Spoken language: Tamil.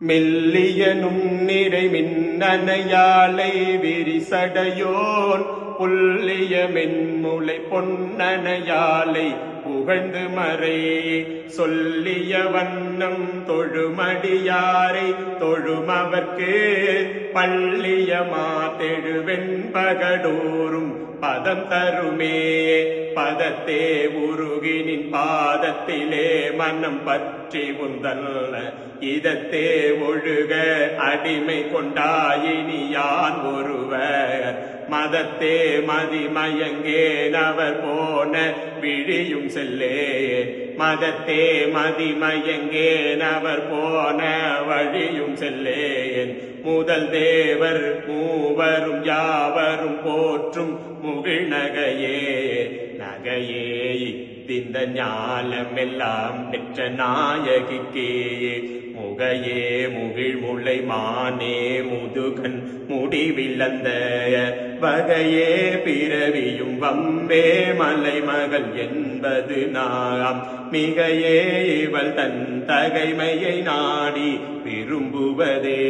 மெல்லிய நுண்ணிறை மின்னணையாளை விரிசடையோன் புல்லிய மென்முளை பொன்னணையாளை புகழ்ந்து மறை சொல்லிய வண்ணம் தொழுமடியாரை தொழுமவர்க்கு பள்ளிய மாத்தெழுவெண்பகடோறும் பதம் தருமே. பதத்தே உருகினின் பாதத்திலே மனம் பற்றி உந்தல்ல இதத்தே ஒழுக அடிமை கொண்டாயினி யான் ஒருவர் மதத்தே மதிமயங்கேன் அவர் போன விழியும் செல்லேன் மதத்தே மதிமயங்கேன் அவர் போன வழியும் செல்லேன். முதல் தேவர் மூவரும் யாவரும் போற்றும் முகிழ் நகையே நகையே இத்திந்த ஞாலமெல்லாம் பெற்ற நாயகிக்கே முகையே முகிழ் முளை மானே முதுகன் முடிவில்லந்த வகையே பிறவியும் வம்பே மலைமகள் என்பது நாம் மிகையே இவள் தன் தகைமையை நாடி விரும்புவதே.